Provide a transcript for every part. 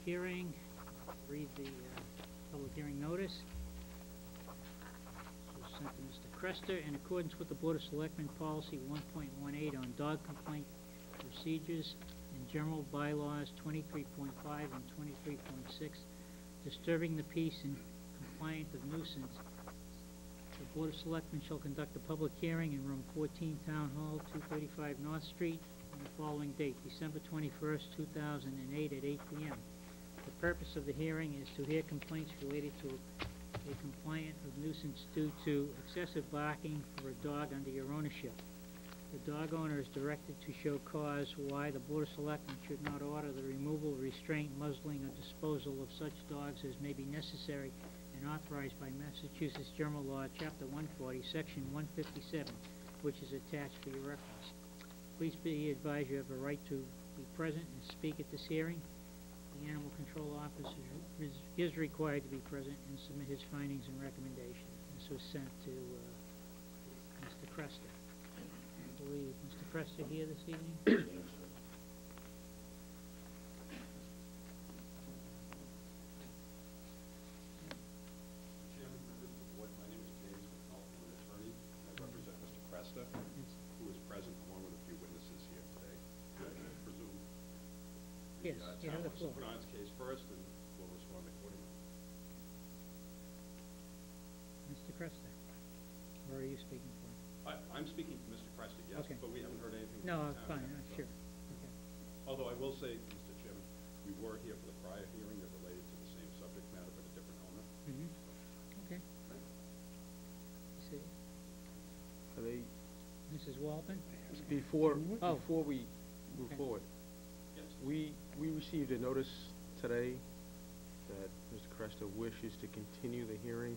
hearing. Read the public hearing notice. This was sent to Mr. Crester in accordance with the Board of Selectmen Policy 1.18 on dog complaint procedures and general bylaws 23.5 and 23.6, disturbing the peace and compliance of nuisance. The Board of Selectmen shall conduct a public hearing in Room 14, Town Hall, 235 North Street, on the following date, December 21st, 2008, at 8 p.m. The purpose of the hearing is to hear complaints related to a complaint of nuisance due to excessive barking for a dog under your ownership. The dog owner is directed to show cause why the Board of Selectmen should not order the removal, restraint, muzzling, or disposal of such dogs as may be necessary and authorized by Massachusetts General Law, Chapter 140, Section 157, which is attached for your reference. Please be advised you have a right to be present and speak at this hearing. The Animal Control Officer is required to be present and submit his findings and recommendations. This was sent to Mr. Crester. I believe Mr. Crester here this evening. Who is present along with a few witnesses here today. I presume Yes, you have the floor. Put on his case first, and we'll respond accordingly. Mr. Crester, or are you speaking for him? I'm speaking to Mr. Crester, yes, Okay. but we haven't heard anything from No, the town fine, yet, so. sure. Okay. Although I will say, Mr. Chairman, we were here for the prior hearing that related to the same subject matter but a different owner. Mm-hmm. Okay. You see, Are they, Mrs. Walton? before we move Okay. forward, Yes. we received a notice today that Mr. Cresta wishes to continue the hearing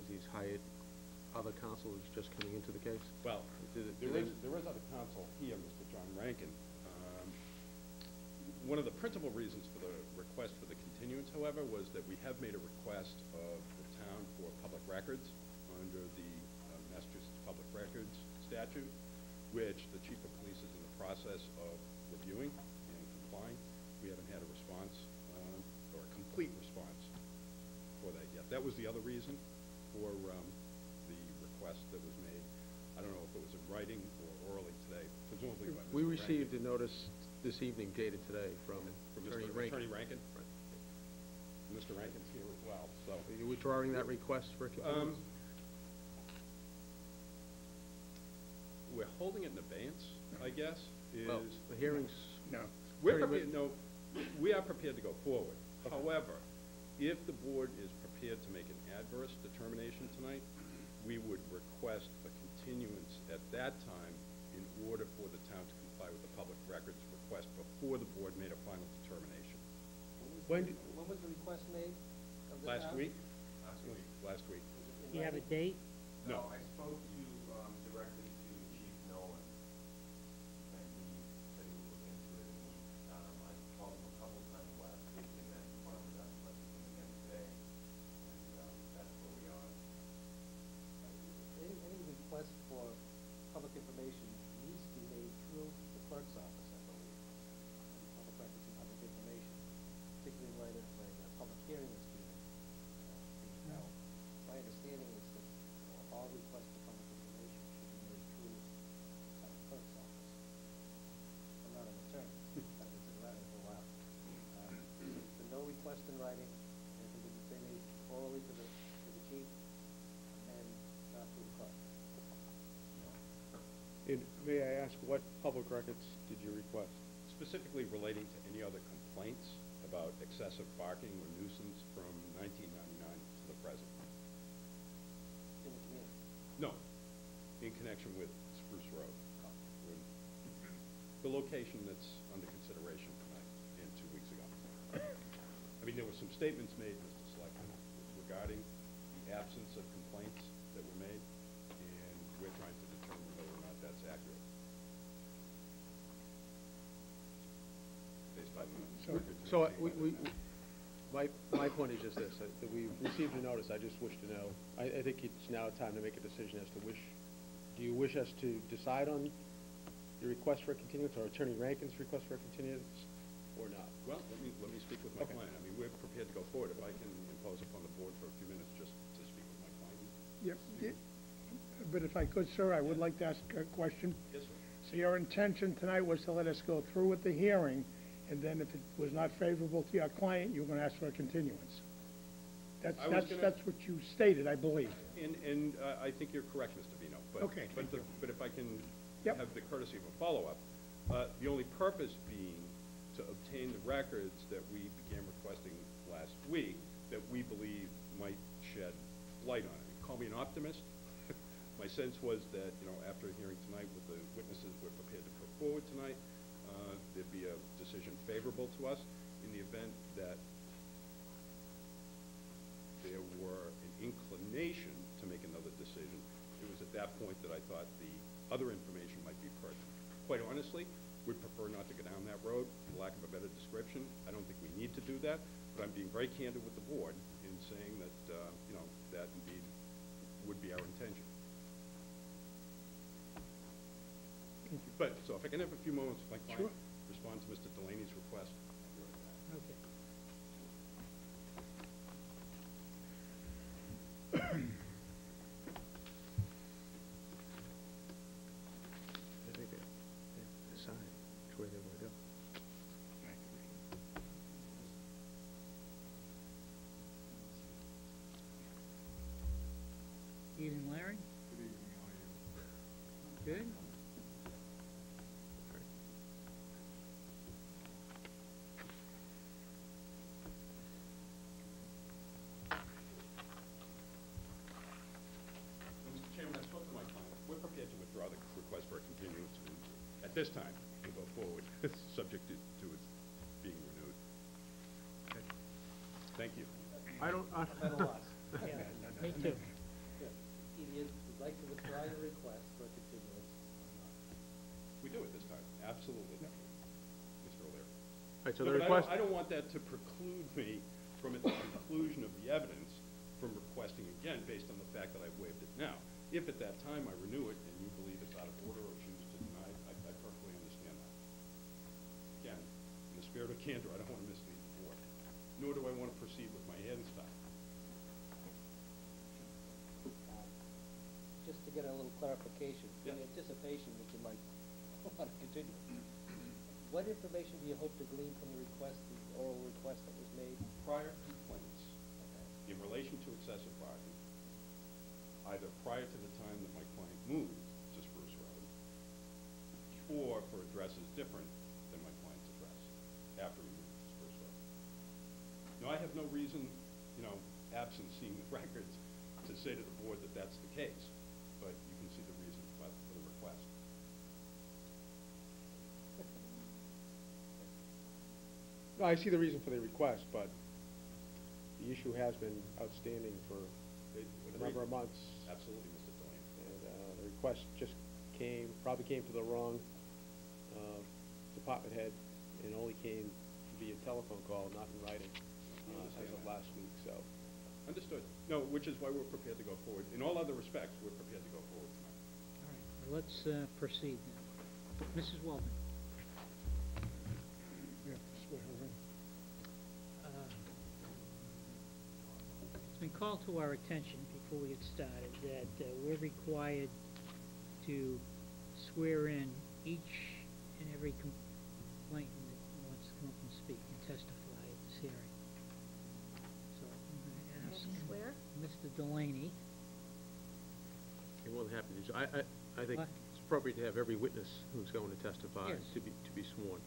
as he's hired other counsel who's just coming into the case. Well, there is other counsel here, Mr. John Rankin. One of the principal reasons for the request for the continuance, however, was that we have made a request of the town for public records under the Massachusetts Public Records Statute, which the chief of police is in the process of reviewing and complying. We haven't had a response, or a complete response for that yet. That was the other reason for the request that was made. I don't know if it was in writing or orally today, presumably by Mr. We received Rankin. a notice this evening dated today from Attorney Rankin. Attorney Rankin? Right. Mr. Rankin's here as well, so. Are you withdrawing that request for continuance? We're holding it in abeyance, I guess, Well, the hearings... No. We're Attorney prepared, no, we are prepared to go forward. However, if the board is prepared to make an adverse determination tonight, we would request a continuance at that time in order for the town to comply with the public records request before the board made a final determination. When was the request made of the Last town? week? Last week. Do you have a date? No. I spoke to, directly to Chief Nolan, and he said he would look into it, and I called him a couple of times last week, and then finally got in touch with him again today, and that's where we are. Any request for public information needs to be made through the clerk's office, I believe, and public records and public information, particularly in light of a public hearing that's being held. My understanding is that all requests for public information should be made through the clerk's office. I'm not an attorney, I've been sitting around it for a while. So no request in writing, and it can be made orally to the chief, and not through the clerk. And may I ask, what public records did you request? Specifically relating to any other complaints about excessive barking or nuisance from 1999 to the present. In the community. No, in connection with Spruce Road. The location that's under consideration tonight and 2 weeks ago. I mean, there were some statements made, Mr. Selectman, regarding the absence of complaints that were made, and we're trying to determine whether or not that's accurate. Based on the records So received by the town. my point is just this, that we received a notice, I just wish to know, I think it's now time to make a decision as to do you wish us to decide on your request for a continuance, or Attorney Rankin's request for a continuance? or not? Well, let me speak with my client. I mean, we're prepared to go forward. If I can impose upon the board for a few minutes just to speak with my client. Yep. But if I could, sir, I would like to ask a question. Yes, sir. So your intention tonight was to let us go through with the hearing, and then if it was not favorable to your client, you were gonna ask for a continuance? I was gonna- That's what you stated, I believe. And I think you're correct, Mr. Vino. Okay, thank you. But if I can Yep. have the courtesy of a follow-up, the only purpose being to obtain the records that we began requesting last week that we believe might shed light on it. Call me an optimist. My sense was that, after hearing tonight with the witnesses we're prepared to put forward tonight, there'd be a decision favorable to us. In the event that there were an inclination to make another decision, it was at that point that I thought the other information might be pertinent. Quite honestly, we'd prefer not to go down that road, for lack of a better description. I don't think we need to do that, but I'm being very candid with the board in saying that, that indeed would be our intention. Thank you. But, so if I can have a few moments with my client, Sure. respond to Mr. Delaney's request. I'll be right back. Okay. I think they decide which way they want to go. Evening, Larry? Good evening, how are you? Good? Mr. Chairman, I spoke to my client. We're prepared to withdraw the request for a continuance at this time and go forward, subject to it being renewed. Okay. Thank you. I don't, At a loss. Yeah, me too. Yeah. Either you'd like to withdraw your request for a continuance or not. We do at this time, absolutely. Mr. O'Leary. all right, so No, the but request, I don't want that to preclude me from, at the conclusion of the evidence, from requesting again based on the fact that I've waived it now. If at that time I renew it and you believe it's out of order or choose to deny it, I perfectly understand that. Again, in the spirit of candor, I don't want to mislead the board, nor do I want to proceed with my hands tied. Just to get a little clarification, in Yes. anticipation that you might want to continue, what information do you hope to glean from the request, the oral request that was made? Prior complaints Okay. in relation to excessive parking, either prior to the time that my client moved to Spruce Road, or for addresses different than my client's address after he moved to Spruce Road. Now, I have no reason, absent seeing the records, to say to the board that that's the case, but you can see the reason for the request. no, I see the reason for the request, but the issue has been outstanding for a number of months. Absolutely, Mr. Delaney. And the request just probably came to the wrong department head, and only came via telephone call, not in writing, as of last week, so. Understood. No, which is why we're prepared to go forward. In all other respects, we're prepared to go forward tonight. All right, well, let's proceed then. Mrs. Waldman? We have to swear her in. It's been called to our attention before we get started that we're required to swear in each and every complainant that wants to come up and speak and testify at this hearing. So I'm going to ask Swear? Mr. Delaney. You're more than happy to. I think What? it's appropriate to have every witness who's going to testify Yes. to be sworn.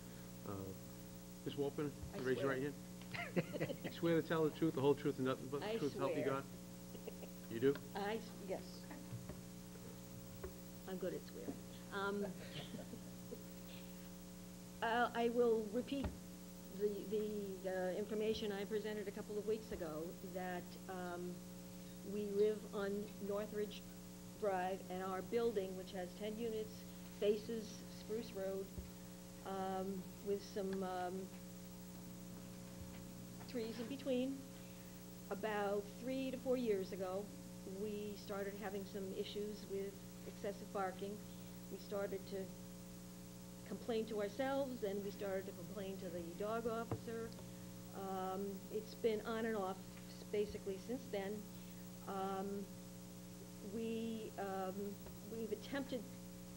Ms. Walpen, I raise your swear. right hand. You swear to tell the truth, the whole truth, and nothing but the I truth, so help you swear. God? You do? Yes. I'm good at swearing. I will repeat the information I presented a couple of weeks ago, that we live on Northridge Drive, and our building, which has 10 units, faces Spruce Road, with some trees in between. About 3 to 4 years ago, we started having some issues with excessive parking. We started to complained to ourselves, and we started to complain to the dog officer. It's been on and off basically since then. We've attempted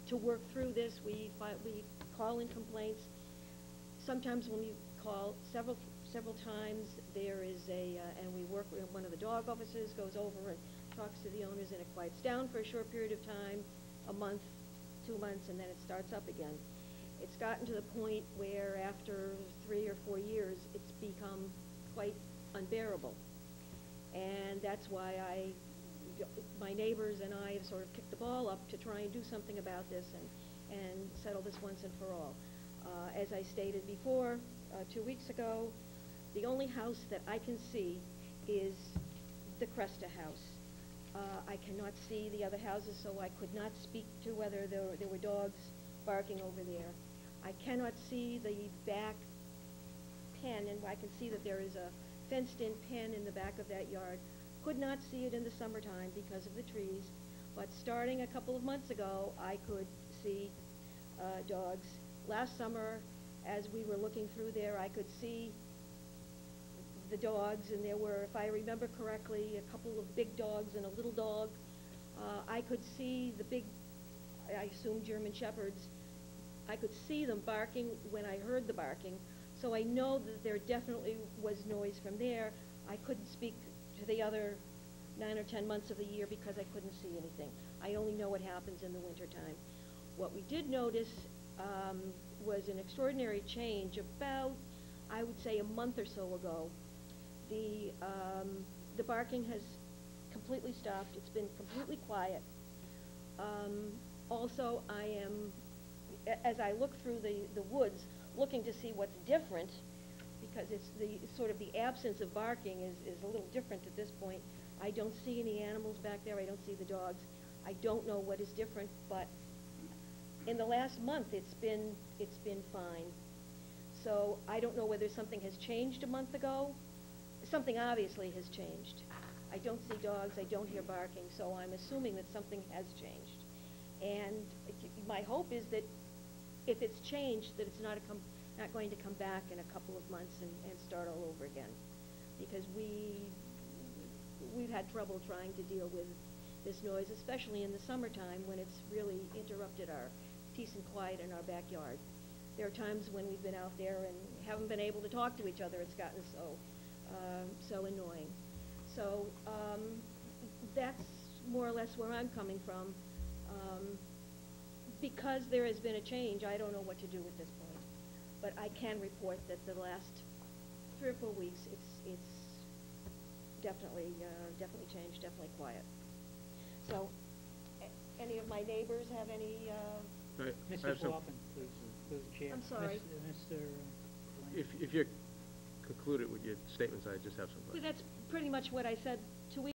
to work through this. We call in complaints. Sometimes when we call several times, there is and we work with one of the dog officers, goes over and talks to the owners, and it quiets down for a short period of time, a month, 2 months, and then it starts up again. It's gotten to the point where after 3 or 4 years, it's become quite unbearable. And that's why my neighbors and I have sort of kicked the ball up to try and do something about this and settle this once and for all. As I stated before, 2 weeks ago, the only house that I can see is the Cresta house. I cannot see the other houses, so I could not speak to whether there were dogs barking over there. I cannot see the back pen, and I can see that there is a fenced-in pen in the back of that yard. Could not see it in the summertime because of the trees, but starting a couple of months ago, I could see dogs. Last summer, as we were looking through there, I could see the dogs, and there were, if I remember correctly, a couple of big dogs and a little dog. I could see the big, I assume German Shepherds. I could see them barking when I heard the barking, so I know that there definitely was noise from there. I couldn't speak to the other 9 or 10 months of the year because I couldn't see anything. I only know what happens in the wintertime. What we did notice was an extraordinary change about, I would say, a month or so ago. The barking has completely stopped. It's been completely quiet. Also, I am, as I look through the woods, looking to see what's different, because it's the absence of barking is a little different at this point. I don't see any animals back there. I don't see the dogs. I don't know what is different, but in the last month it's been fine. So I don't know whether something has changed a month ago. Something obviously has changed. I don't see dogs. I don't hear barking, so I'm assuming that something has changed. And my hope is that if it's changed, that it's not going to come back in a couple of months and start all over again, because we've had trouble trying to deal with this noise, especially in the summertime when it's really interrupted our peace and quiet in our backyard. There are times when we've been out there and haven't been able to talk to each other. It's gotten so annoying. So that's more or less where I'm coming from. Because there has been a change, I don't know what to do at this point. But I can report that the last 3 or 4 weeks, it's definitely changed, definitely quiet. So, any of my neighbors have any? I Mr. have some- Swafford, please, through the chair. I'm sorry. Mr. If you're concluded with your statements, I just have some Well, questions. that's pretty much what I said